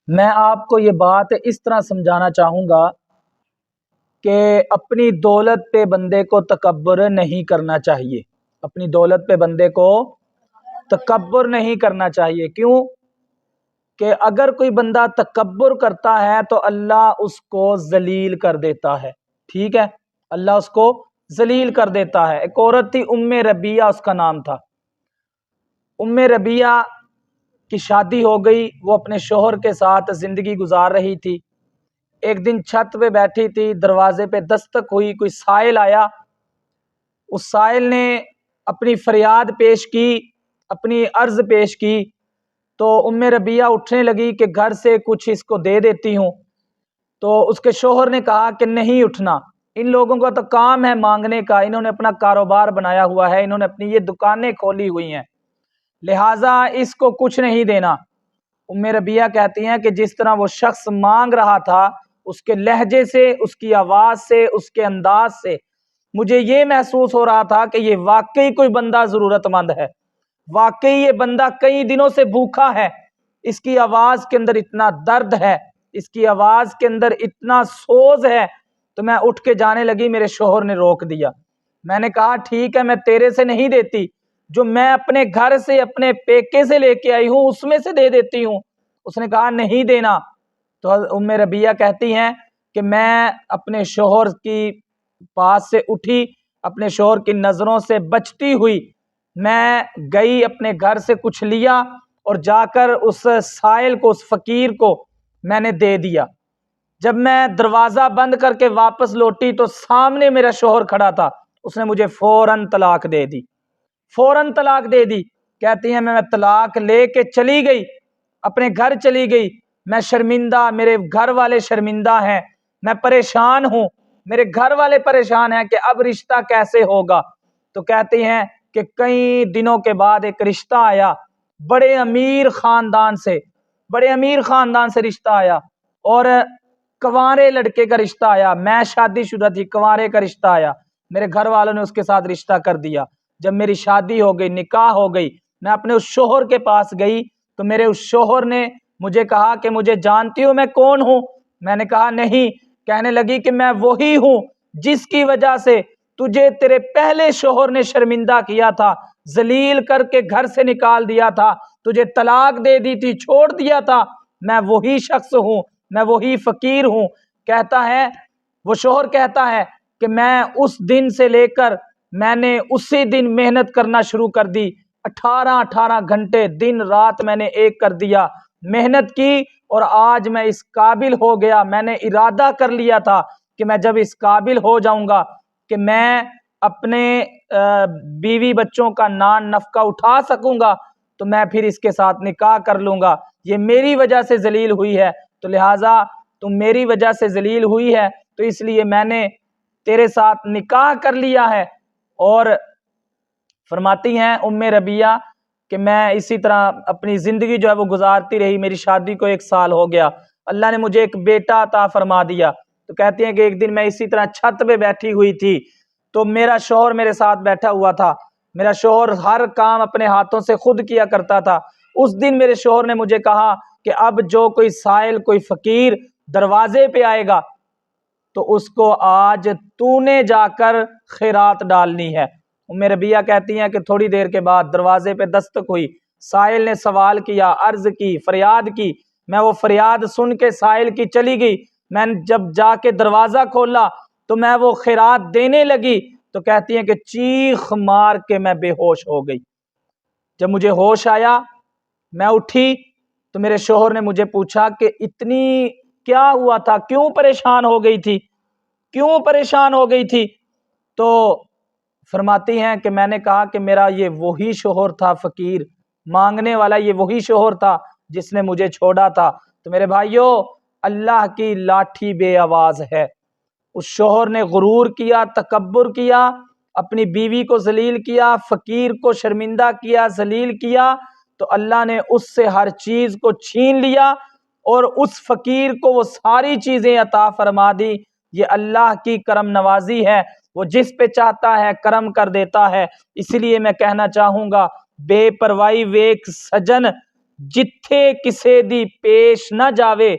میں آپ کو یہ بات اس طرح سمجھانا چاہوں گا کہ اپنی دولت پہ بندے کو تکبر نہیں کرنا چاہیے. اپنی دولت پہ بندے کو تکبر نہیں کرنا چاہیے. کیوں کہ اگر کوئی بندہ تکبر کرتا ہے تو اللہ اس کو ذلیل کر دیتا ہے. ٹھیک ہے، اللہ اس کو ذلیل کر دیتا ہے. ایک عورت تھی ام ربیہ اس کا نام تھا. ام ربیہ کی شادی ہو گئی، وہ اپنے شوہر کے ساتھ زندگی گزار رہی تھی. ایک دن چھت پہ بیٹھی تھی، دروازے پہ دستک ہوئی، کوئی سائل آیا. اس سائل نے اپنی فریاد پیش کی، اپنی عرض پیش کی. تو ام ربیہ اٹھنے لگی کہ گھر سے کچھ اس کو دے دیتی ہوں. تو اس کے شوہر نے کہا کہ نہیں اٹھنا، ان لوگوں کا تو کام ہے مانگنے کا، انہوں نے اپنا کاروبار بنایا ہوا ہے، انہوں نے اپنی یہ دکانیں کھولی ہوئی ہیں، لہٰذا اس کو کچھ نہیں دینا. ام ربیہ کہتی ہیں کہ جس طرح وہ شخص مانگ رہا تھا، اس کے لہجے سے، اس کی آواز سے، اس کے انداز سے مجھے یہ محسوس ہو رہا تھا کہ یہ واقعی کوئی بندہ ضرورت مند ہے، واقعی یہ بندہ کئی دنوں سے بھوکا ہے. اس کی آواز کے اندر اتنا درد ہے، اس کی آواز کے اندر اتنا سوز ہے. تو میں اٹھ کے جانے لگی، میرے شوہر نے روک دیا. میں نے کہا ٹھیک ہے، میں تیرے سے نہیں دیتی، جو میں اپنے گھر سے اپنے پیکے سے لے کے آئی ہوں اس میں سے دے دیتی ہوں. اس نے کہا نہیں دینا. تو ام ربیہ کہتی ہیں کہ میں اپنے شوہر کی پاس سے اٹھی، اپنے شوہر کی نظروں سے بچتی ہوئی میں گئی، اپنے گھر سے کچھ لیا اور جا کر اس سائل کو، اس فقیر کو میں نے دے دیا. جب میں دروازہ بند کر کے واپس لوٹی تو سامنے میرا شوہر کھڑا تھا. اس نے مجھے فوراً طلاق دے دی، فوراً طلاق دے دی. کہتی ہیں میں طلاق لے کے چلی گئی، اپنے گھر چلی گئی. میں شرمندہ، میرے گھر والے شرمندہ ہیں، میں پریشان ہوں، میرے گھر والے پریشان ہیں کہ اب رشتہ کیسے ہوگا. تو کہتی ہیں کہ کئی دنوں کے بعد ایک رشتہ آیا، بڑے امیر خاندان سے، بڑے امیر خاندان سے رشتہ آیا، اور کنوارے لڑکے کا رشتہ آیا. میں شادی شدہ تھی، کنوارے کا رشتہ آیا. میرے گھر والوں نے اس کے ساتھ رشتہ کر دیا. جب میری شادی ہو گئی، نکاح ہو گئی، میں اپنے اس شوہر کے پاس گئی تو میرے اس شوہر نے مجھے کہا کہ مجھے جانتی ہو میں کون ہوں؟ میں نے کہا نہیں. کہنے لگی کہ میں وہی ہوں جس کی وجہ سے تجھے تیرے پہلے شوہر نے شرمندہ کیا تھا، ذلیل کر کے گھر سے نکال دیا تھا، تجھے طلاق دے دی تھی، چھوڑ دیا تھا. میں وہی شخص ہوں، میں وہی فقیر ہوں. کہتا ہے، وہ شوہر کہتا ہے کہ میں اس دن سے لے کر میں نے اسی دن محنت کرنا شروع کر دی. 18 گھنٹے دن رات میں نے ایک کر دیا، محنت کی، اور آج میں اس قابل ہو گیا. میں نے ارادہ کر لیا تھا کہ میں جب اس قابل ہو جاؤں گا کہ میں اپنے بیوی بچوں کا نان نفقہ اٹھا سکوں گا تو میں پھر اس کے ساتھ نکاح کر لوں گا. یہ میری وجہ سے ذلیل ہوئی ہے، تو لہٰذا تم میری وجہ سے ذلیل ہوئی ہے تو اس لیے میں نے تیرے ساتھ نکاح کر لیا ہے. اور فرماتی ہیں ام ربیہ کہ میں اسی طرح اپنی زندگی جو ہے وہ گزارتی رہی. میری شادی کو 1 سال ہو گیا، اللہ نے مجھے ایک بیٹا عطا فرما دیا. تو کہتی ہیں کہ ایک دن میں اسی طرح چھت پہ بیٹھی ہوئی تھی تو میرا شوہر میرے ساتھ بیٹھا ہوا تھا. میرا شوہر ہر کام اپنے ہاتھوں سے خود کیا کرتا تھا. اس دن میرے شوہر نے مجھے کہا کہ اب جو کوئی سائل، کوئی فقیر دروازے پہ آئے گا تو اس کو آج تو نے جا کر خیرات ڈالنی ہے. ام ربیہ کہتی ہیں کہ تھوڑی دیر کے بعد دروازے پہ دستک ہوئی، سائل نے سوال کیا، عرض کی، فریاد کی. میں وہ فریاد سن کے سائل کی چلی گئی. میں جب جا کے دروازہ کھولا تو میں وہ خیرات دینے لگی تو کہتی ہیں کہ چیخ مار کے میں بے ہوش ہو گئی. جب مجھے ہوش آیا، میں اٹھی تو میرے شوہر نے مجھے پوچھا کہ اتنی کیا ہوا تھا، کیوں پریشان ہو گئی تھی، کیوں پریشان ہو گئی تھی؟ تو فرماتی ہیں کہ میں نے کہا کہ میرا یہ وہی شوہر تھا، فقیر مانگنے والا، یہ وہی شوہر تھا جس نے مجھے چھوڑا تھا. تو میرے بھائیوں، اللہ کی لاٹھی بے آواز ہے. اس شوہر نے غرور کیا، تکبر کیا، اپنی بیوی کو ذلیل کیا، فقیر کو شرمندہ کیا، ذلیل کیا، تو اللہ نے اس سے ہر چیز کو چھین لیا اور اس فقیر کو وہ ساری چیزیں عطا فرما دی. یہ اللہ کی کرم نوازی ہے، وہ جس پہ چاہتا ہے کرم کر دیتا ہے. اس لیے میں کہنا چاہوں گا، بے پرواہی ویک سجن جتھے کسے دی پیش نہ جاوے